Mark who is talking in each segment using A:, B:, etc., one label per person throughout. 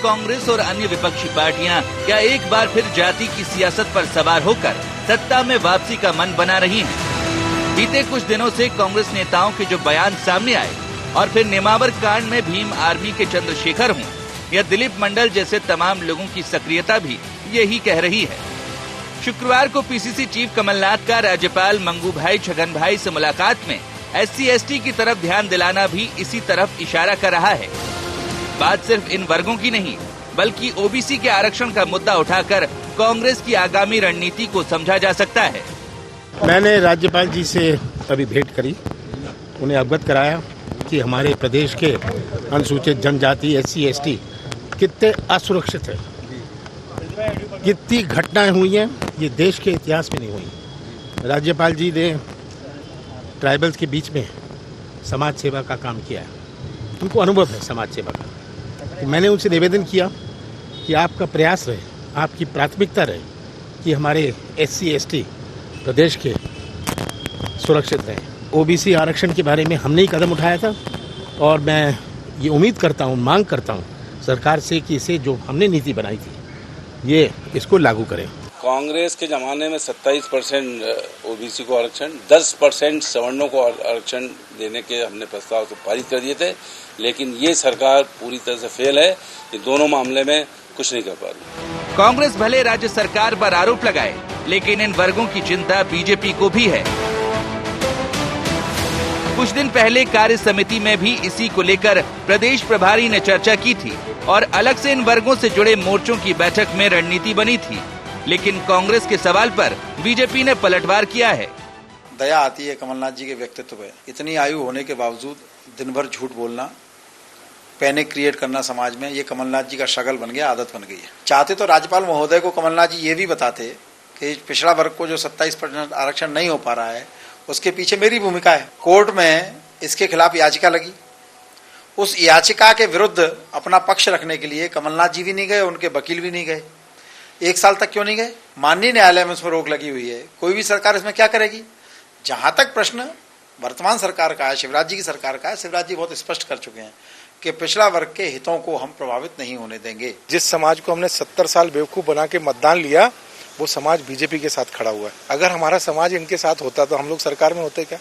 A: कांग्रेस और अन्य विपक्षी पार्टियां क्या एक बार फिर जाति की सियासत पर सवार होकर सत्ता में वापसी का मन बना रही हैं? बीते कुछ दिनों से कांग्रेस नेताओं के जो बयान सामने आए और फिर नेमावर कांड में भीम आर्मी के चंद्रशेखर हों या दिलीप मंडल जैसे तमाम लोगों की सक्रियता भी यही कह रही है। शुक्रवार को पीसीसी चीफ कमलनाथ का राज्यपाल मंगू भाई छगन भाई से मुलाकात में SC/ST की तरफ ध्यान दिलाना भी इसी तरफ इशारा कर रहा है। बात सिर्फ इन वर्गों की नहीं बल्कि OBC के आरक्षण का मुद्दा उठाकर कांग्रेस की आगामी रणनीति को समझा जा सकता है।
B: मैंने राज्यपाल जी से अभी भेंट करी, उन्हें अवगत कराया कि हमारे प्रदेश के अनुसूचित जनजाति SC/ST कितने असुरक्षित है। कितनी घटनाएं हुई हैं ये देश के इतिहास में नहीं हुई। राज्यपाल जी ने ट्राइबल्स के बीच में समाज सेवा का काम किया है, उनको अनुभव है समाज सेवा का। तो मैंने उनसे निवेदन किया कि आपका प्रयास रहे, आपकी प्राथमिकता रहे कि हमारे SC/ST प्रदेश के सुरक्षित रहे। OBC आरक्षण के बारे में हमने ही कदम उठाया था और मैं ये उम्मीद करता हूँ, मांग करता हूँ सरकार से कि इसे जो हमने नीति बनाई थी ये इसको लागू करें।
C: कांग्रेस के ज़माने में 27% OBC को आरक्षण, 10% सवर्णों को आरक्षण देने के हमने प्रस्ताव तो पारित कर दिए थे, लेकिन ये सरकार पूरी तरह से फेल है। ये दोनों मामले में कुछ नहीं कर पा रही।
A: कांग्रेस भले राज्य सरकार पर आरोप लगाए, लेकिन इन वर्गों की चिंता बीजेपी को भी है। कुछ दिन पहले कार्य समिति में भी इसी को लेकर प्रदेश प्रभारी ने चर्चा की थी और अलग से इन वर्गों से जुड़े मोर्चों की बैठक में रणनीति बनी थी, लेकिन कांग्रेस के सवाल पर बीजेपी ने पलटवार किया है।
D: दया आती है कमलनाथ जी के व्यक्तित्व पे। इतनी आयु होने के बावजूद दिन भर झूठ बोलना, पैनिक क्रिएट करना समाज में, ये कमलनाथ जी का शगल बन गया, आदत बन गई है। चाहते तो राज्यपाल महोदय को कमलनाथ जी ये भी बताते कि पिछड़ा वर्ग को जो 27% आरक्षण नहीं हो पा रहा है उसके पीछे मेरी भूमिका है। कोर्ट में इसके खिलाफ याचिका लगी, उस याचिका के विरुद्ध अपना पक्ष रखने के लिए कमलनाथ जी भी नहीं गए, उनके वकील भी नहीं गए। 1 साल तक क्यों नहीं गए? माननीय न्यायालय में उसमें रोक लगी हुई है। कोई भी सरकार इसमें क्या करेगी? जहां तक प्रश्न वर्तमान सरकार का है, शिवराज जी की सरकार का है, शिवराज जी बहुत स्पष्ट कर चुके हैं कि पिछड़ा वर्ग के हितों को हम प्रभावित नहीं होने देंगे।
E: जिस समाज को हमने 70 साल बेवकूफ बना के मतदान लिया, वो समाज बीजेपी के साथ खड़ा हुआ है। अगर हमारा समाज इनके साथ होता तो हम लोग सरकार में होते क्या?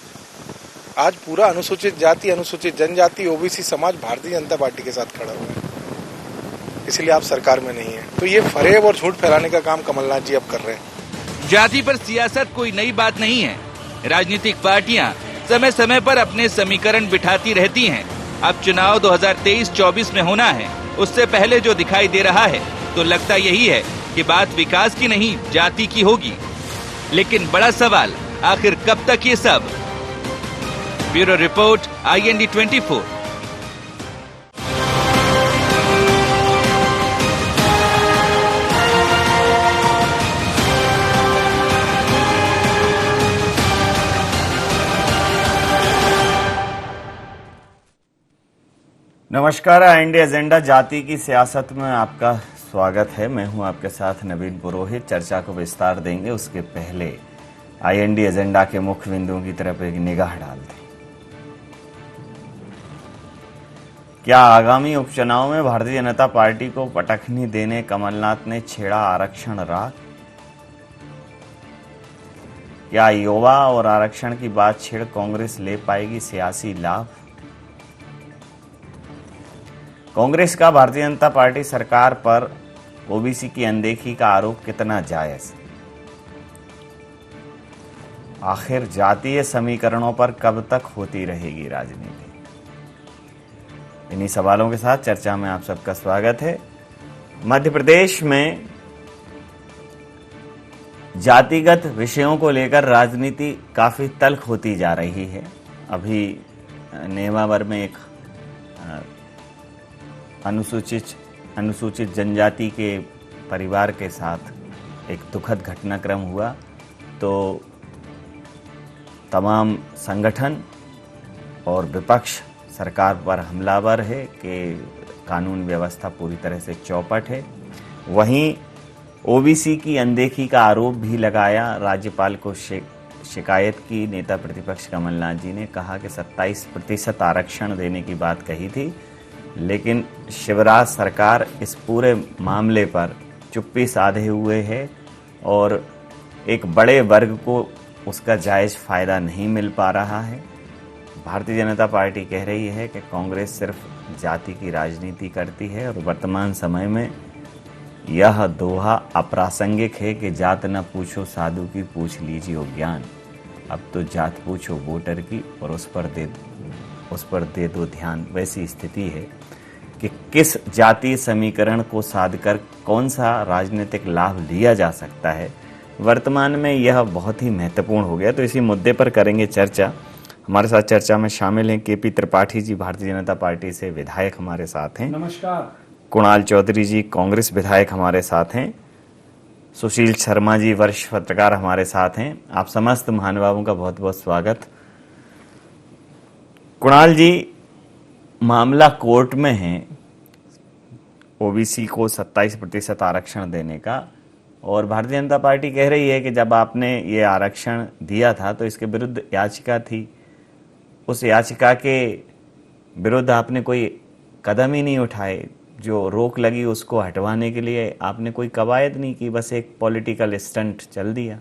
E: आज पूरा अनुसूचित जाति, अनुसूचित जनजाति, OBC समाज भारतीय जनता पार्टी के साथ खड़ा हुआ है, इसलिए आप सरकार में नहीं है। तो ये फरेब और झूठ फैलाने का काम कमलनाथ जी अब कर रहे हैं।
A: जाति पर सियासत कोई नई बात नहीं है। राजनीतिक पार्टियां समय समय पर अपने समीकरण बिठाती रहती हैं। अब चुनाव 2023-24 में होना है, उससे पहले जो दिखाई दे रहा है तो लगता यही है कि बात विकास की नहीं जाति की होगी। लेकिन बड़ा सवाल, आखिर कब तक ये सब? Bureau report, IND 24।
F: नमस्कार, IND एजेंडा जाति की सियासत में आपका स्वागत है। मैं हूं आपके साथ नवीन पुरोहित। चर्चा को विस्तार देंगे, उसके पहले IND एजेंडा के मुख्य बिंदुओं की तरफ एक निगाह डालते हैं। क्या आगामी उपचुनाव में भारतीय जनता पार्टी को पटखनी देने कमलनाथ ने छेड़ा आरक्षण राग? क्या युवा और आरक्षण की बात छेड़ कांग्रेस ले पाएगी सियासी लाभ? कांग्रेस का भारतीय जनता पार्टी सरकार पर OBC की अनदेखी का आरोप कितना जायज? आखिर जातीय समीकरणों पर कब तक होती रहेगी राजनीति? इन्हीं सवालों के साथ चर्चा में आप सबका स्वागत है। मध्य प्रदेश में जातिगत विषयों को लेकर राजनीति काफी तल्ख होती जा रही है। अभी नेमावर में एक अनुसूचित जनजाति के परिवार के साथ एक दुखद घटनाक्रम हुआ, तो तमाम संगठन और विपक्ष सरकार पर हमलावर है कि कानून व्यवस्था पूरी तरह से चौपट है। वहीं OBC की अनदेखी का आरोप भी लगाया। राज्यपाल को शिकायत की नेता प्रतिपक्ष कमलनाथ जी ने कहा कि 27% आरक्षण देने की बात कही थी लेकिन शिवराज सरकार इस पूरे मामले पर चुप्पी साधे हुए है और एक बड़े वर्ग को उसका जायज़ फायदा नहीं मिल पा रहा है। भारतीय जनता पार्टी कह रही है कि कांग्रेस सिर्फ जाति की राजनीति करती है और वर्तमान समय में यह दोहा अप्रासंगिक है कि जात न पूछो साधु की, पूछ लीजिए ज्ञान। अब तो जात पूछो वोटर की और उस पर दे दो ध्यान। वैसी स्थिति है कि किस जातीय समीकरण को साधकर कौन सा राजनीतिक लाभ लिया जा सकता है, वर्तमान में यह बहुत ही महत्वपूर्ण हो गया। तो इसी मुद्दे पर करेंगे चर्चा। हमारे साथ चर्चा में शामिल हैं केपी त्रिपाठी जी, भारतीय जनता पार्टी से विधायक हमारे साथ हैं।
G: नमस्कार।
F: कुणाल चौधरी जी, कांग्रेस विधायक हमारे साथ हैं। सुशील शर्मा जी, वरिष्ठ पत्रकार हमारे साथ हैं। आप समस्त महानुभावों का बहुत बहुत स्वागत। कुणाल जी, मामला कोर्ट में है ओबीसी को 27% आरक्षण देने का, और भारतीय जनता पार्टी कह रही है कि जब आपने ये आरक्षण दिया था तो इसके विरुद्ध याचिका थी, उस याचिका के विरुद्ध आपने कोई कदम ही नहीं उठाए। जो रोक लगी उसको हटवाने के लिए आपने कोई कवायद नहीं की, बस एक पॉलिटिकल स्टंट चल दिया।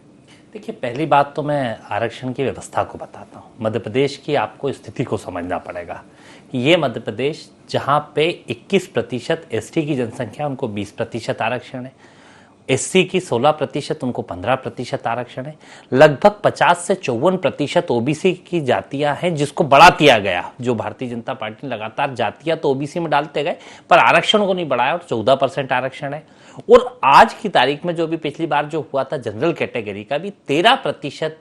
G: देखिए, पहली बात तो मैं आरक्षण की व्यवस्था को बताता हूँ। मध्य प्रदेश की आपको स्थिति को समझना पड़ेगा कि ये मध्य प्रदेश जहाँ पे 21% एसटी की जनसंख्या, उनको 20% आरक्षण है, एससी की 16%, उनको 15% आरक्षण है, लगभग 50 से 54% ओबीसी की जातियां हैं जिसको बढ़ा दिया गया। जो भारतीय जनता पार्टी ने लगातार जातियां तो ओबीसी में डालते गए पर आरक्षण को नहीं बढ़ाया, और 14% आरक्षण है। और आज की तारीख में जो भी पिछली बार जो हुआ था जनरल कैटेगरी का भी 13%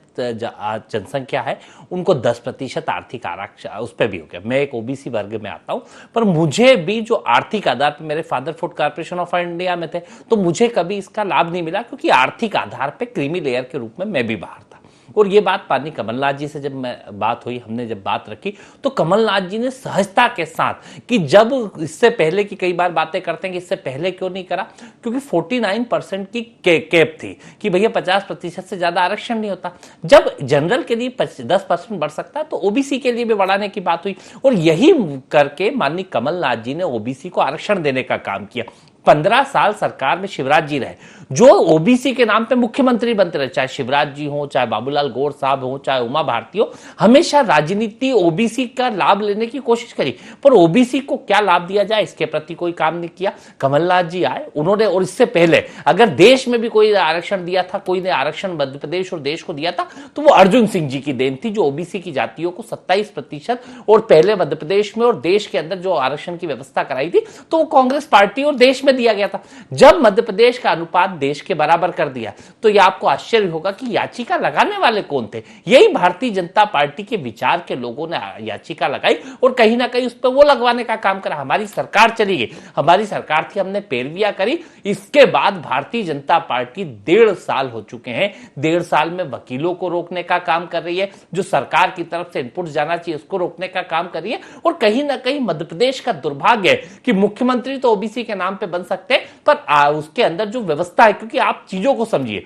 G: जनसंख्या है, उनको 10% आर्थिक आरक्षण उस पर भी हो गया। मैं एक ओबीसी वर्ग में आता हूं, पर मुझे भी जो आर्थिक आधार पर, मेरे father food corporation of India में थे, तो मुझे कभी इसका लाभ नहीं मिला, क्योंकि आर्थिक आधार पर क्रीमी लेयर के रूप में मैं भी बाहर था। और ये बात माननीय कमलनाथ जी से जब मैं बात हुई, हमने जब बात रखी, तो कमलनाथ जी ने सहजता के साथ कि जब इससे पहले की कई बार बातें करते हैं कि इससे पहले क्यों नहीं करा, क्योंकि 49% की कैप थी कि भैया 50% से ज्यादा आरक्षण नहीं होता। जब जनरल के लिए 10% बढ़ सकता है तो ओबीसी के लिए भी बढ़ाने की बात हुई, और यही करके माननीय कमलनाथ जी ने ओबीसी को आरक्षण देने का काम किया। 15 साल सरकार में शिवराज जी रहे, जो ओबीसी के नाम पे मुख्यमंत्री बनते रहे, चाहे शिवराज जी हो, चाहे बाबूलाल गौर साहब हो, चाहे उमा भारती हो, हमेशा राजनीति ओबीसी का लाभ लेने की कोशिश करी, पर ओबीसी को क्या लाभ दिया जाए इसके प्रति कोई काम नहीं किया। कमलनाथ जी आए, उन्होंने, और इससे पहले अगर देश में भी कोई आरक्षण दिया था, कोई ने आरक्षण मध्य प्रदेश और देश को दिया था, तो वो अर्जुन सिंह जी की देन थी, जो ओबीसी की जातियों को 27% और पहले मध्य प्रदेश में और देश के अंदर जो आरक्षण की व्यवस्था कराई थी, तो वो कांग्रेस पार्टी और देश में दिया गया था। जब मध्य प्रदेश का अनुपात देश के बराबर कर दिया, तो यह आपको आश्चर्य होगा कि याचिका लगाने वाले कौन थे। यही भारतीय जनता पार्टी के विचार के लोगों ने याचिका लगाई, और कहीं ना कहीं उस पर वो लगवाने का काम करा। हमारी सरकार चली गई, हमारी सरकार थी, हमने पैरवियां करी। इसके बाद भारतीय जनता पार्टी 1.5 साल हो चुके हैं, 1.5 साल में वकीलों को रोकने का काम कर रही है, जो सरकार की तरफ से इनपुट जाना चाहिए उसको रोकने का काम कर रही है। और कहीं ना कहीं मध्य प्रदेश का दुर्भाग्य है कि मुख्यमंत्री तो ओबीसी के नाम पे बन सकते हैं, पर उसके अंदर जो व्यवस्था है, क्योंकि आप चीजों को समझिए,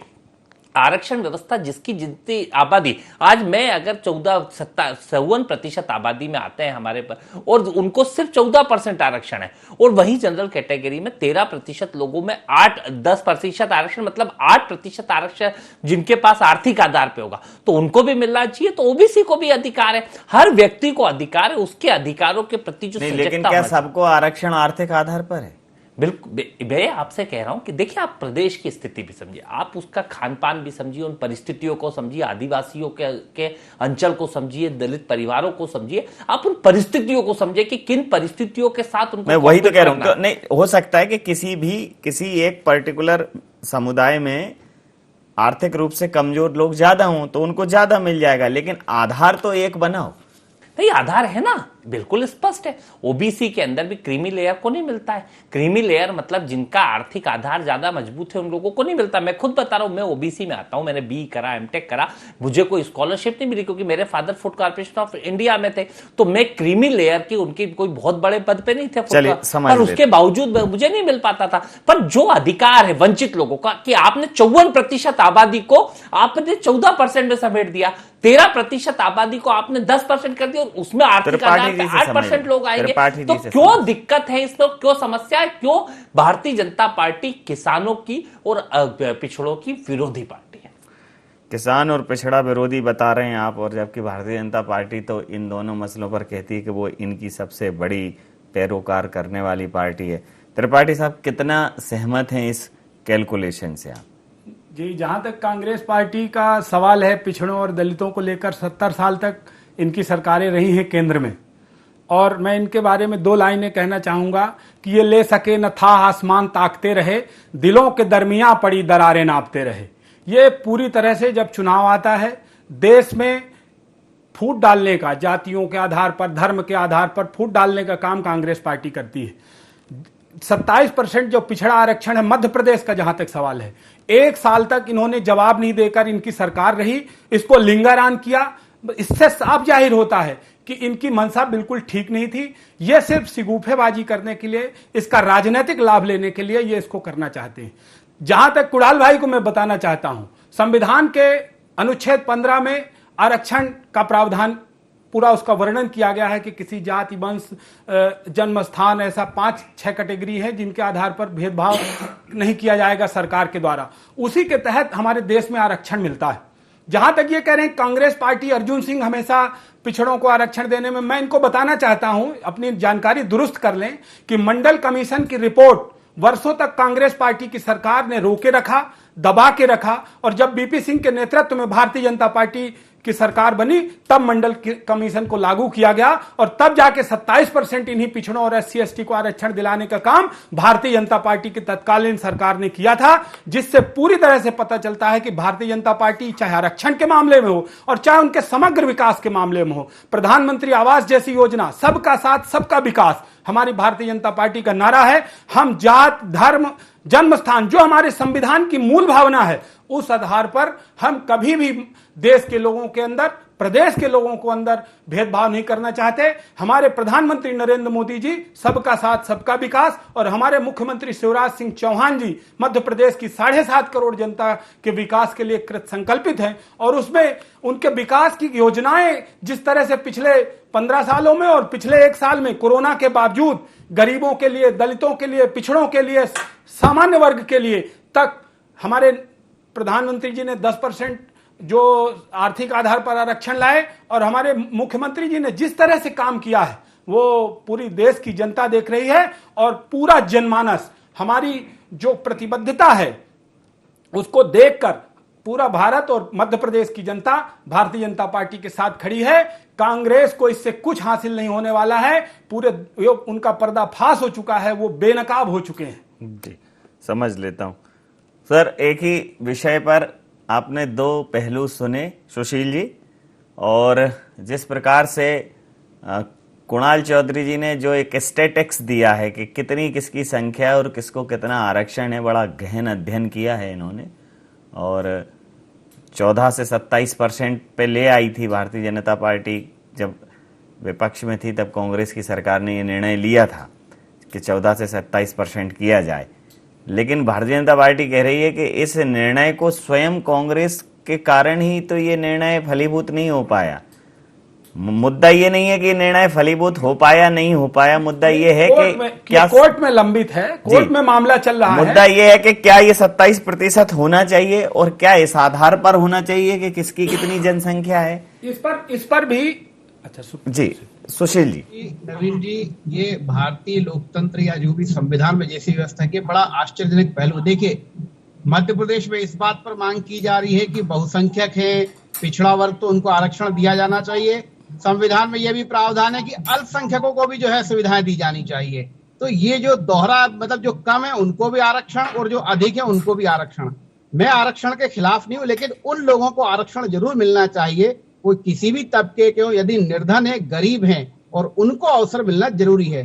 G: आरक्षण व्यवस्था जिसकी जितनी आबादी, आज मैं अगर 54% आबादी में आते हैं हमारे पर, और उनको सिर्फ 14% आरक्षण है, और वही जनरल कैटेगरी में 13% लोगों में 10% आरक्षण, मतलब 8% आरक्षण जिनके पास आर्थिक आधार पे होगा, तो उनको भी मिलना चाहिए। तो ओबीसी को भी अधिकार है, हर व्यक्ति को अधिकार है, उसके अधिकारों के प्रति जो सजगता।
F: लेकिन क्या सबको आरक्षण आर्थिक आधार पर है?
G: बिल्कुल, मैं आपसे कह रहा हूं कि देखिए, आप प्रदेश की स्थिति भी समझिए, आप उसका खान पान भी समझिए, उन परिस्थितियों को समझिए, आदिवासियों के अंचल को समझिए, दलित परिवारों को समझिए, आप उन परिस्थितियों को समझिए कि किन परिस्थितियों के साथ उनको।
F: मैं वही तो कह रहा हूं, तो नहीं हो सकता है कि किसी एक पर्टिकुलर समुदाय में आर्थिक रूप से कमजोर लोग ज्यादा हों तो उनको ज्यादा मिल जाएगा, लेकिन आधार तो एक बनाओ।
G: नहीं, आधार है ना, बिल्कुल स्पष्ट है। ओबीसी के अंदर भी क्रीमी लेयर को नहीं मिलता है। क्रीमी लेयर मतलब जिनका आर्थिक आधार ज्यादा मजबूत है उन लोगों को नहीं मिलता। मैं खुद बता रहा हूं, मैं ओबीसी में आता हूं, मैंने बी करा, एमटेक करा, मुझे कोई स्कॉलरशिप नहीं मिली क्योंकि मेरे father food corporation of India में थे, तो मैं क्रीमी लेयर की, उनकी कोई बहुत बड़े पद पे नहीं थे, पर उसके बावजूद मुझे नहीं मिल पाता था। पर जो अधिकार है वंचित लोगों का, कि आपने 54% आबादी को आपने 14% में समेट दिया, 13% आबादी को आपने 10% कर दिया, और उसमें आर्थिक आधार सकते हैं, 8% लोग आएंगे। तो क्यों दिक्कत है इसमें, क्यों समस्या है, क्यों भारतीय जनता पार्टी किसानों की और पिछड़ों की विरोधी पार्टी है?
F: किसान और पिछड़ा विरोधी बता रहे हैं आप, और जबकि भारतीय जनता पार्टी तो इन दोनों मसलों पर कहती है कि वो इनकी सबसे बड़ी पैरोकार करने वाली पार्टी है। त्रिपाठी साहब, कितना सहमत हैं इस कैलकुलेशन से आप?
H: जी, जहां तक कांग्रेस पार्टी का सवाल है, पिछड़ों और दलितों को लेकर 70 साल तक इनकी सरकारें रही हैं केंद्र में, और मैं इनके बारे में 2 लाइनें कहना चाहूंगा कि ये ले सके न था आसमान ताकते रहे, दिलों के दरमियां पड़ी दरारें नापते रहे। ये पूरी तरह से जब चुनाव आता है, देश में फूट डालने का, जातियों के आधार पर, धर्म के आधार पर फूट डालने का काम कांग्रेस पार्टी करती है। 27% जो पिछड़ा आरक्षण है मध्य प्रदेश का, जहां तक सवाल है, 1 साल तक इन्होंने जवाब नहीं देकर इनकी सरकार रही, इसको लिंगारान किया। इससे साफ जाहिर होता है कि इनकी मंशा बिल्कुल ठीक नहीं थी। ये सिर्फ सिगूफेबाजी करने के लिए, इसका राजनीतिक लाभ लेने के लिए ये इसको करना चाहते हैं। जहां तक कुणाल भाई को मैं बताना चाहता हूं, संविधान के अनुच्छेद 15 में आरक्षण का प्रावधान पूरा उसका वर्णन किया गया है कि किसी जाति, वंश, जन्म स्थान, ऐसा 5-6 कैटेगरी है जिनके आधार पर भेदभाव नहीं किया जाएगा सरकार के द्वारा। उसी के तहत हमारे देश में आरक्षण मिलता है। जहां तक ये कह रहे हैं कांग्रेस पार्टी, अर्जुन सिंह हमेशा पिछड़ों को आरक्षण देने में, मैं इनको बताना चाहता हूं, अपनी जानकारी दुरुस्त कर लें कि मंडल कमीशन की रिपोर्ट वर्षों तक कांग्रेस पार्टी की सरकार ने रोके रखा, दबा के रखा, और जब बीपी सिंह के नेतृत्व में भारतीय जनता पार्टी की सरकार बनी तब मंडल कमीशन को लागू किया गया, और तब जाके 27% इन्हीं पिछड़ों और SC/ST को आरक्षण दिलाने का काम भारतीय जनता पार्टी की तत्कालीन सरकार ने किया था। जिससे पूरी तरह से पता चलता है कि भारतीय जनता पार्टी चाहे आरक्षण के मामले में हो और चाहे उनके समग्र विकास के मामले में हो, प्रधानमंत्री आवास जैसी योजना, सबका साथ सबका विकास हमारी भारतीय जनता पार्टी का नारा है। हम जात, धर्म, जन्म स्थान, जो हमारे संविधान की मूल भावना है, उस आधार पर हम कभी भी देश के लोगों के अंदर, प्रदेश के लोगों को अंदर भेदभाव नहीं करना चाहते। हमारे प्रधानमंत्री नरेंद्र मोदी जी सबका साथ सबका विकास, और हमारे मुख्यमंत्री शिवराज सिंह चौहान जी मध्य प्रदेश की 7.5 करोड़ जनता के विकास के लिए कृत संकल्पित हैं, और उसमें उनके विकास की योजनाएं जिस तरह से पिछले 15 सालों में और पिछले 1 साल में कोरोना के बावजूद गरीबों के लिए, दलितों के लिए, पिछड़ों के लिए, सामान्य वर्ग के लिए तक हमारे प्रधानमंत्री जी ने 10% जो आर्थिक आधार पर आरक्षण लाए, और हमारे मुख्यमंत्री जी ने जिस तरह से काम किया है वो पूरी देश की जनता देख रही है, और पूरा जनमानस, हमारी जो प्रतिबद्धता है उसको देखकर पूरा भारत और मध्य प्रदेश की जनता भारतीय जनता पार्टी के साथ खड़ी है। कांग्रेस को इससे कुछ हासिल नहीं होने वाला है। पूरे उनका पर्दाफाश हो चुका है, वो बेनकाब हो चुके हैं।
F: जी, समझ लेता हूं। सर, एक ही विषय पर आपने 2 पहलू सुने सुशील जी, और जिस प्रकार से कुणाल चौधरी जी ने जो एक स्टैटिस्टिक्स दिया है कि कितनी किसकी संख्या है और किसको कितना आरक्षण है, बड़ा गहन अध्ययन किया है इन्होंने, और 14 से 27% पे ले आई थी भारतीय जनता पार्टी। जब विपक्ष में थी तब कांग्रेस की सरकार ने ये निर्णय लिया था कि 14 से 27% किया जाए, लेकिन भारतीय जनता पार्टी कह रही है कि इस निर्णय को स्वयं कांग्रेस के कारण ही तो ये निर्णय फलीभूत नहीं हो पाया। मुद्दा ये नहीं है कि निर्णय फलीभूत हो पाया नहीं हो पाया, मुद्दा ये है कि क्या
H: कोर्ट में लंबित है, कोर्ट में मामला चल रहा है।
F: मुद्दा ये है कि क्या ये 27% होना चाहिए, और क्या इस आधार पर होना चाहिए कि किसकी कितनी जनसंख्या है।
H: इस पर भी अच्छा
F: जी सुशील जी।
I: नवीन जी, ये भारतीय लोकतंत्र या जो भी संविधान में जैसी व्यवस्था के बड़ा आश्चर्यजनक पहलू। देखिए, मध्य प्रदेश में इस बात पर मांग की जा रही है कि बहुसंख्यक है, पिछड़ा वर्ग, तो उनको आरक्षण दिया जाना चाहिए। संविधान में यह भी प्रावधान है कि अल्पसंख्यकों को भी जो है सुविधाएं दी जानी चाहिए। तो ये जो दोहरा, मतलब जो कम है उनको भी आरक्षण और जो अधिक है उनको भी आरक्षण। मैं आरक्षण के खिलाफ नहीं हूं, लेकिन उन लोगों को आरक्षण जरूर मिलना चाहिए, कोई किसी भी तबके के हो, यदि निर्धन है, गरीब हैं, और उनको अवसर मिलना जरूरी है।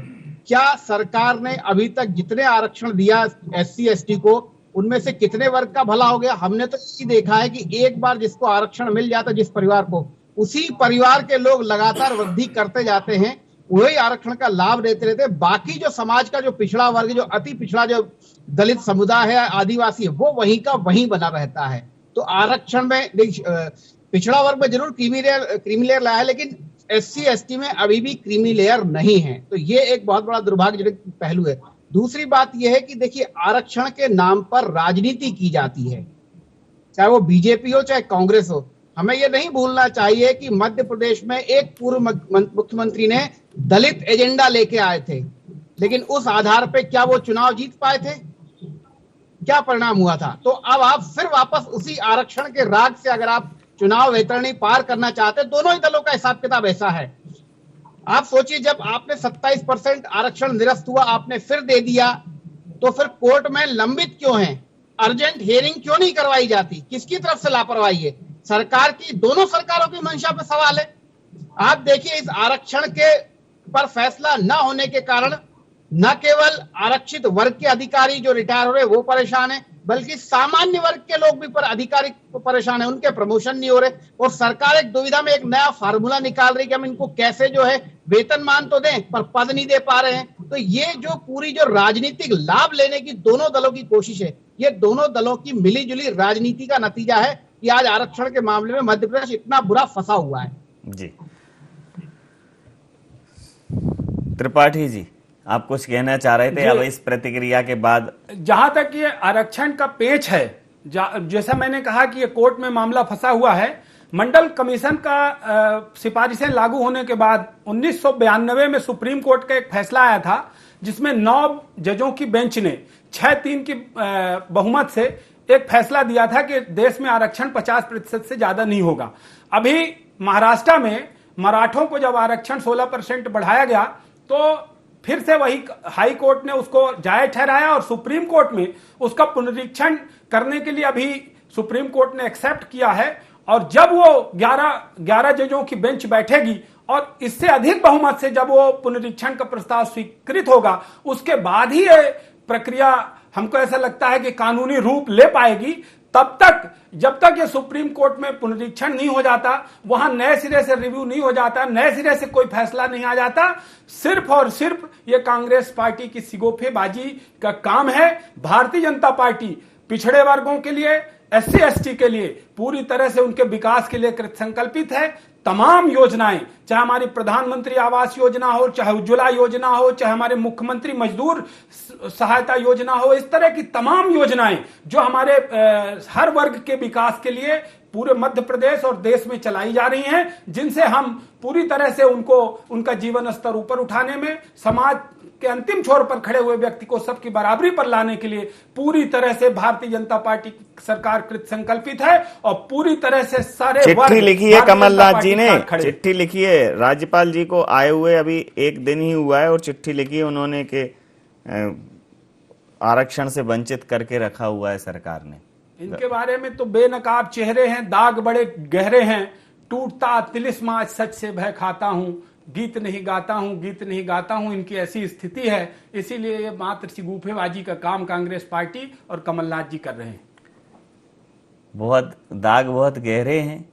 I: क्या सरकार ने अभी तक जितने आरक्षण दिया SC/ST को, उनमें से कितने वर्ग का भला हो गया? हमने तो ये देखा है कि एक बार जिसको आरक्षण मिल जाता, जिस परिवार को, उसी परिवार के लोग लगातार वृद्धि करते जाते हैं, वही आरक्षण का लाभ देते रहते हैं। बाकी जो समाज का जो पिछड़ा वर्ग, जो अति पिछड़ा, जो दलित समुदाय है, आदिवासी है, वो वहीं का वहीं बना रहता है। तो आरक्षण में पिछड़ा वर्ग में जरूर क्रीमी लेयर लाया है, लेकिन SC ST में अभी भी क्रीमी लेयर नहीं है। तो ये एक बहुत बड़ा दुर्भाग्यजनक पहलू है। दूसरी बात यह है कि देखिए, आरक्षण के नाम पर राजनीति की जाती है, चाहे वो बीजेपी हो चाहे कांग्रेस हो। हमें यह नहीं भूलना चाहिए कि मध्य प्रदेश में एक पूर्व मुख्यमंत्री ने दलित एजेंडा लेके आए थे, लेकिन उस आधार पे क्या वो चुनाव जीत पाए थे? क्या परिणाम हुआ था? तो अब आप फिर वापस उसी आरक्षण के राग से अगर आप चुनाव वैतरणी पार करना चाहते, दोनों ही दलों का हिसाब किताब ऐसा है। आप सोचिए, जब आपने 27% आरक्षण निरस्त हुआ, आपने फिर दे दिया, तो फिर कोर्ट में लंबित क्यों है? अर्जेंट हियरिंग क्यों नहीं करवाई जाती? किसकी तरफ से लापरवाही है? सरकार की, दोनों सरकारों की मंशा पे सवाल है। आप देखिए, इस आरक्षण के पर फैसला न होने के कारण न केवल आरक्षित वर्ग के अधिकारी जो रिटायर हो रहे वो परेशान है, बल्कि सामान्य वर्ग के लोग भी अधिकारी परेशान है, उनके प्रमोशन नहीं हो रहे। और सरकार एक दुविधा में एक नया फार्मूला निकाल रही कि हम इनको कैसे जो है वेतनमान तो दें पर पद नहीं दे पा रहे हैं। तो ये जो पूरी जो राजनीतिक लाभ लेने की दोनों दलों की कोशिश है, ये दोनों दलों की मिलीजुली राजनीति का नतीजा है कि आज आरक्षण के मामले में मध्य प्रदेश इतना बुरा फंसा हुआ है।
F: जी त्रिपाठी जी, आप कुछ कहना चाह रहे थे अब इस प्रतिक्रिया के बाद?
H: जहां तक ये आरक्षण का पेच है, जैसा मैंने कहा कि ये कोर्ट में मामला फंसा हुआ है। मंडल कमीशन का सिफारिशें लागू होने के बाद 1992 में सुप्रीम कोर्ट का एक फैसला आया था, जिसमें 9 जजों की बेंच ने 6-3 की बहुमत से एक फैसला दिया था कि देश में आरक्षण 50% से ज्यादा नहीं होगा। अभी महाराष्ट्र में मराठों को जब आरक्षण 16% बढ़ाया गया, तो फिर से वही हाई कोर्ट ने उसको जायज ठहराया और सुप्रीम कोर्ट में उसका पुनरीक्षण करने के लिए अभी सुप्रीम कोर्ट ने एक्सेप्ट किया है। और जब वो 11 जजों की बेंच बैठेगी और इससे अधिक बहुमत से जब वो पुनरीक्षण का प्रस्ताव स्वीकृत होगा, उसके बाद ही ये प्रक्रिया हमको ऐसा लगता है कि कानूनी रूप ले पाएगी। तब तक, जब तक ये सुप्रीम कोर्ट में पुनरीक्षण नहीं हो जाता, वहां नए सिरे से रिव्यू नहीं हो जाता, नए सिरे से कोई फैसला नहीं आ जाता, सिर्फ और सिर्फ ये कांग्रेस पार्टी की सिगोफेबाजी का काम है। भारतीय जनता पार्टी पिछड़े वर्गों के लिए, SC ST के लिए पूरी तरह से उनके विकास के लिए कृतसंकल्पित है। तमाम योजनाएं, चाहे हमारी प्रधानमंत्री आवास योजना हो, चाहे उज्ज्वला योजना हो, चाहे हमारे मुख्यमंत्री मजदूर सहायता योजना हो, इस तरह की तमाम योजनाएं जो हमारे हर वर्ग के विकास के लिए पूरे मध्य प्रदेश और देश में चलाई जा रही हैं, जिनसे हम पूरी तरह से उनका जीवन स्तर ऊपर उठाने में, समाज के अंतिम छोर पर खड़े हुए व्यक्ति को सबकी बराबरी पर लाने के लिए पूरी तरह से भारतीय जनता पार्टी सरकार कृत संकल्पित है। और पूरी तरह से सारे
F: चिट्ठी लिखी है कमलनाथ जी ने, चिट्ठी लिखी है राज्यपाल जी को, आए हुए अभी 1 दिन ही हुआ है और चिट्ठी लिखी है उन्होंने कि आरक्षण से वंचित करके रखा हुआ है सरकार ने।
H: इनके बारे में तो बेनकाब चेहरे हैं, दाग बड़े गहरे हैं। टूटता तिलिस्मा सच से भय खाता हूं, गीत नहीं गाता हूं, गीत नहीं गाता हूं, इनकी ऐसी स्थिति है। इसीलिए ये मात्र सिगूफेबाजी का काम कांग्रेस पार्टी और कमलनाथ जी कर रहे हैं।
F: दाग बहुत गहरे हैं।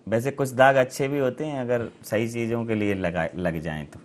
F: वैसे कुछ दाग अच्छे भी होते हैं अगर सही चीजों के लिए लग जाएं तो।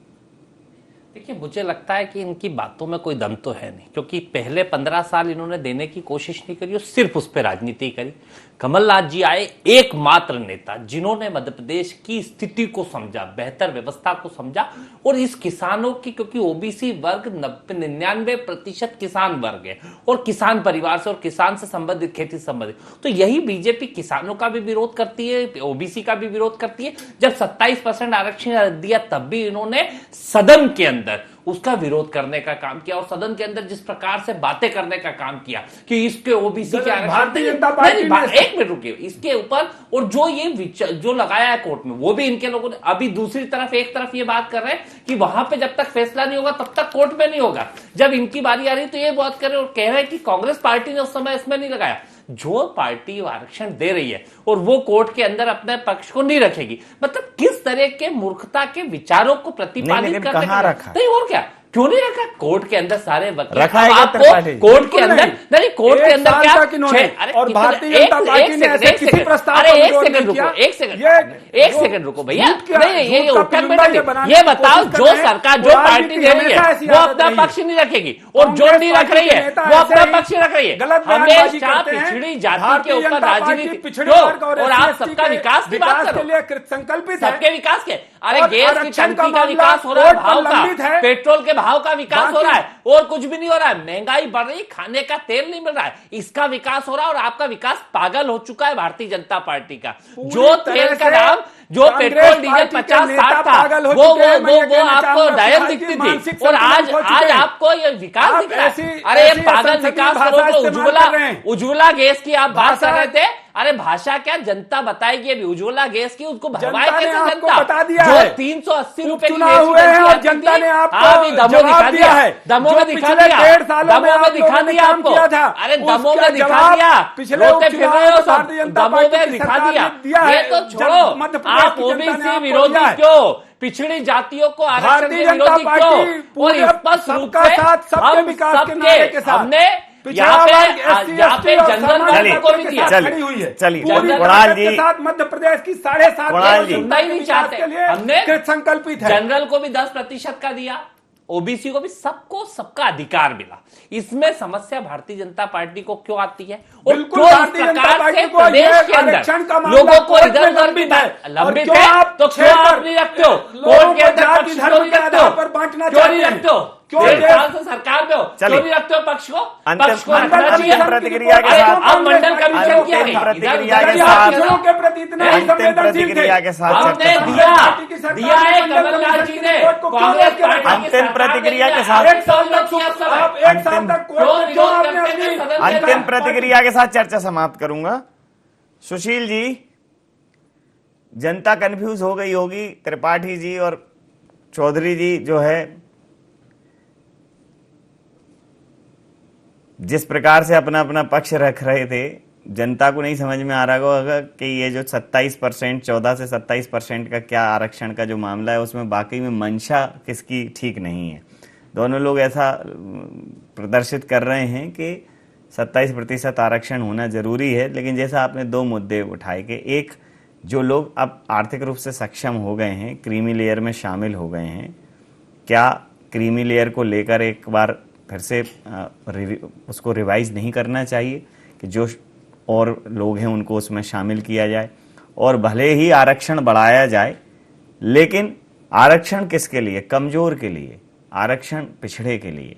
G: देखिए, मुझे लगता है कि इनकी बातों में कोई दम तो है नहीं, क्योंकि पहले 15 साल इन्होंने देने की कोशिश नहीं करी और सिर्फ उस पर राजनीति करी। कमलनाथ जी आए एकमात्र नेता जिन्होंने मध्य प्रदेश की स्थिति को समझा, बेहतर व्यवस्था को समझा और इस किसानों की, क्योंकि ओबीसी वर्ग 99% किसान वर्ग है और किसान परिवार से और किसान से संबंधित, खेती से संबंधित, तो यही बीजेपी किसानों का भी विरोध करती है, ओबीसी का भी विरोध करती है। जब 27% आरक्षण दिया तब भी इन्होंने सदन के अंदर उसका विरोध करने का काम किया और सदन के अंदर जिस प्रकार से बातें करने का काम किया कि इसके ओबीसी के
H: भारतीय जनता पार्टी ने,
G: एक मिनट रुकिए, इसके ऊपर और जो लगाया है कोर्ट में, वो भी इनके लोगों ने। अभी दूसरी तरफ, एक तरफ ये बात कर रहे हैं कि वहां पे जब तक फैसला नहीं होगा तब तक कोर्ट में नहीं होगा। जब इनकी बारी आ रही तो ये बात कर रहे और कह रहे हैं कि कांग्रेस पार्टी ने उस समय इसमें नहीं लगाया। जो पार्टी आरक्षण दे रही है और वो कोर्ट के अंदर अपने पक्ष को नहीं रखेगी, मतलब किस तरह के मूर्खता के विचारों को प्रतिपादित करने का नहीं और क्या। क्यों नहीं रखा? कोर्ट के अंदर सारे वकील
F: रखा है
G: आपको
F: त्रिपाठी?
G: कोर्ट के अंदर नहीं, कोर्ट के अंदर क्या
H: और भारतीय जनता पार्टी ने ऐसे किसी प्रस्ताव पर विरोध नहीं किया।
G: एक सेकंड रुको भैया, नहीं ये उठक बैठक, ये बताओ जो सरकार जो पार्टी दे रही है वो अपना पक्ष नहीं रखेगी, और जो नहीं रख रही है वो अपना पक्ष रख रही है। हमेशा पिछड़ी जाति के ऊपर राजनीति क्यों? और आप सबका विकास की बात करो,
H: संकल्पित
G: सबके विकास के। अरे गैस की टंकी का विकास हो रहा है, भाव का, पेट्रोल के भाव का विकास हो रहा है, और कुछ भी नहीं हो रहा है। महंगाई बढ़ रही, खाने का तेल नहीं मिल रहा है, इसका विकास हो रहा है। और आपका विकास पागल हो चुका है भारतीय जनता पार्टी का। जो तेल का दाम, जो पेट्रोल डीजल 50-60 था, वो आपको डायल दिखती थी, और आज आपको ये विकास दिख रहा है। अरे ये पागल विकास करो तो उज्ज्वला गैस की आप बात कर रहे थे। अरे भाषा क्या जनता बताएगी? अभी उज्ज्वला गैस की उसको भरवाए कैसे जनता? जो 380 रुपए की
H: जनता ने आपको
G: दमो दिखा दिया है, दमो में दिखा दिया, दमो में दिखा दिया आपको। अरे दमो में दिखा दिया, रोते फिर रहे हो सब, दमो में दिखा दिया। ये तो छोड़ो, आप ओबीसी विरोधी क्यों? पिछड़ी जातियों को आरक्षण के विरोधी क्यों? और स्पष्ट रूप से हमने यहाँ पे जनरल वर्ग को भी दिया।
F: चलिए कुणाल जी,
H: मध्य प्रदेश की 7.5
G: सुनना ही नहीं चाहते। हमने
H: संकल्पित है,
G: जनरल को भी 10% का दिया, ओबीसी को भी, सबको सबका अधिकार मिला। इसमें समस्या भारतीय जनता पार्टी को क्यों आती है? और क्यों इस प्रकार से प्रदेश के अंदर लोगों को इधर उधर लंबित है, तो क्यों आप नहीं रखते हो? कोर्ट के अंदर पक्ष क्यों नहीं रखते हो? क्यों नहीं रखते हो? क्यों सरकार में हो, क्यों नहीं रखते हो पक्ष को? पक्ष को रखना चाहिए।
F: प्रतिक्रिया के साथ
G: अब मंडल कमीशन किया है,
F: प्रतिक्रिया के साथ
G: हमने दिया है कमलनाथ जी ने, कांग्रेस पार्टी
F: अंतिम प्रतिक्रिया के साथ अंतिम प्रतिक्रिया के साथ चर्चा समाप्त करूंगा। सुशील जी, जनता कंफ्यूज हो गई होगी, त्रिपाठी जी और चौधरी जी जो है जिस प्रकार से अपना अपना पक्ष रख रहे थे, जनता को नहीं समझ में आ रहा होगा कि ये जो 27%, 14 से 27% का क्या आरक्षण का जो मामला है, उसमें वाकई में मंशा किसकी ठीक नहीं है। दोनों लोग ऐसा प्रदर्शित कर रहे हैं कि 27% आरक्षण होना जरूरी है, लेकिन जैसा आपने दो मुद्दे उठाए कि एक, जो लोग अब आर्थिक रूप से सक्षम हो गए हैं, क्रीमी लेयर में शामिल हो गए हैं, क्या क्रीमी लेयर को लेकर एक बार फिर से उसको रिवाइज नहीं करना चाहिए कि जो और लोग हैं उनको उसमें शामिल किया जाए? और भले ही आरक्षण बढ़ाया जाए, लेकिन आरक्षण किसके लिए? कमजोर के लिए, आरक्षण पिछड़े के लिए,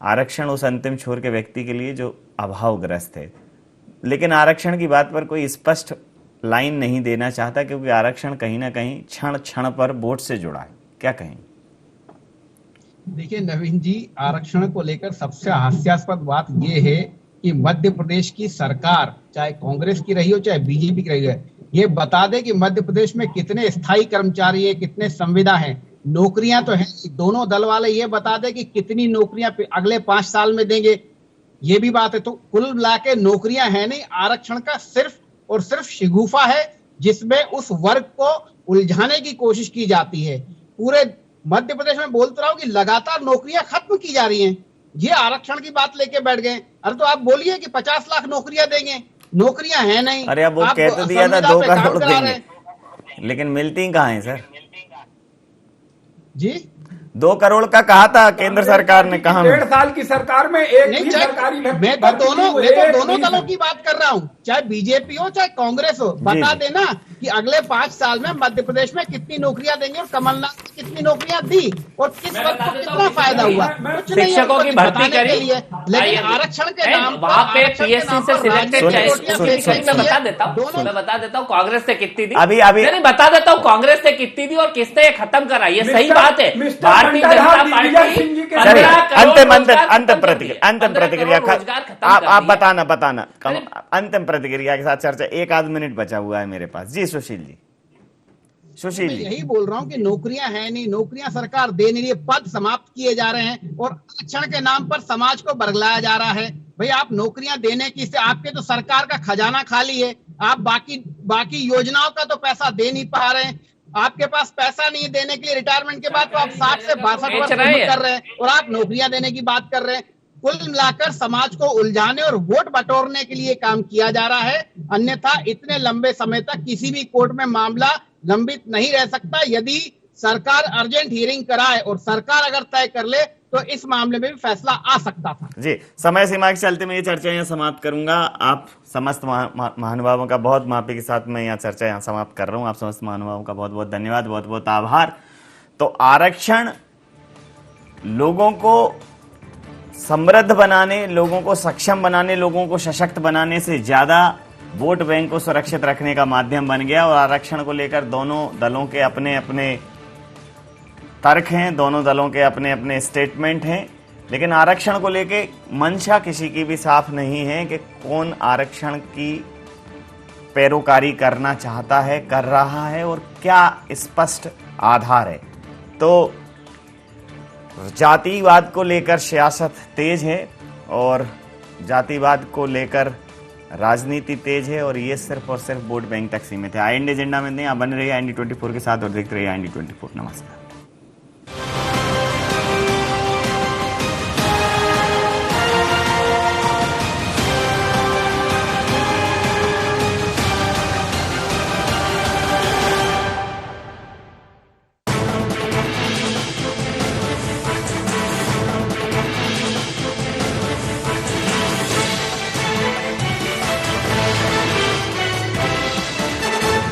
F: आरक्षण उस अंतिम छोर के व्यक्ति के लिए जो अभावग्रस्त है। लेकिन आरक्षण की बात पर कोई स्पष्ट लाइन नहीं देना चाहता, क्योंकि आरक्षण कहीं ना कहीं क्षण क्षण पर वोट से जुड़ा है। क्या कहें?
I: देखिए नवीन जी, आरक्षण को लेकर सबसे हास्यास्पद बात यह है कि मध्य प्रदेश की सरकार, चाहे कांग्रेस की रही हो चाहे बीजेपी की रही हो, ये बता दे कि मध्य प्रदेश में कितने स्थायी कर्मचारी है, कितने संविदा हैं। नौकरियां तो हैं, दोनों दल वाले ये बता दे कि कितनी नौकरियां अगले 5 साल में देंगे, ये भी बात है। तो कुल मिला के नौकरियां है नहीं, आरक्षण का सिर्फ और सिर्फ शिगुफा है, जिसमें उस वर्ग को उलझाने की कोशिश की जाती है। पूरे मध्य प्रदेश में बोलते रहो कि लगातार नौकरियां खत्म की जा रही हैं, ये आरक्षण की बात लेके बैठ गए। अरे तो आप बोलिए कि 50 लाख नौकरियां देंगे, नौकरियां है नहीं।
F: अरे अब वो कह तो दिया था 2 करोड़ देंगे, लेकिन मिलती कहाँ है सर
I: जी?
F: 2 करोड़ का कहा था केंद्र सरकार ने, कहा
H: 1.5 साल की सरकार में एक भी सरकारी
I: मैं तो दोनों दलों की बात कर रहा हूँ, चाहे बीजेपी हो चाहे कांग्रेस हो। बता देना कि अगले 5 साल में मध्य प्रदेश में कितनी नौकरियां देंगे और कमलनाथ ने कितनी नौकरियां दी और किस वर्ग को कितना फायदा हुआ।
G: शिक्षकों की भर्ती करी,
I: लेकिन आरक्षण के नाम
G: वहाँ पे पीएससी से सिलेक्टेड, मैं बता देता हूँ कांग्रेस ने कितनी दी,
F: अभी
G: बता देता हूँ कांग्रेस ने कितनी दी और किसने भारतीय जनता पार्टी
F: अंतिम प्रतिक्रिया आप बताना अंतिम प्रतिक्रिया के साथ चर्चा। 1 मिनट बचा हुआ है मेरे पास। जी सुशील जी,
I: यही बोल रहा हूँ कि नौकरियां है नहीं, नौकरियां सरकार दे नहीं रही, पद समाप्त किए जा रहे हैं और आरक्षण के नाम पर समाज को बरगलाया जा रहा है। भाई आप नौकरियां देने की से आपके तो सरकार का खजाना खाली है, आप बाकी योजनाओं का तो पैसा दे नहीं पा रहे हैं। आपके पास पैसा नहीं है देने के लिए रिटायरमेंट के बाद, तो आप 60 से 62 वर्ष उम्र कर रहे हैं और आप नौकरियां देने की बात कर रहे हैं। कुल मिलाकर समाज को उलझाने और वोट बटोरने के लिए काम किया जा रहा है, अन्यथा इतने लंबे समय तक किसी भी कोर्ट में मामला लंबित नहीं रह सकता। यदि सरकार अर्जेंट हियरिंग कराए और सरकार अगर तय कर ले तो इस मामले में भी फैसला आ सकता था।
F: जी, समय सीमा के चलते मैं ये चर्चा यहाँ समाप्त करूंगा। आप समस्त महानुभावों का बहुत माफी के साथ मैं यहाँ चर्चा यहाँ समाप्त कर रहा हूँ। आप समस्त महानुभावों का बहुत बहुत धन्यवाद, बहुत बहुत आभार। तो आरक्षण लोगों को समृद्ध बनाने, लोगों को सक्षम बनाने, लोगों को सशक्त बनाने से ज्यादा वोट बैंक को सुरक्षित रखने का माध्यम बन गया। और आरक्षण को लेकर दोनों दलों के अपने अपने तर्क हैं, दोनों दलों के अपने अपने स्टेटमेंट हैं, लेकिन आरक्षण को लेके मंशा किसी की भी साफ नहीं है कि कौन आरक्षण की पैरोकारी करना चाहता है, कर रहा है और क्या स्पष्ट आधार है। तो जातिवाद को लेकर सियासत तेज है और जातिवाद को लेकर राजनीति तेज है और ये सिर्फ और सिर्फ वोट बैंक तक सीमित है। IND एजेंडा में नहीं, आप बने रहिए IND 24 के साथ और देखते रहिए IND 24। नमस्कार।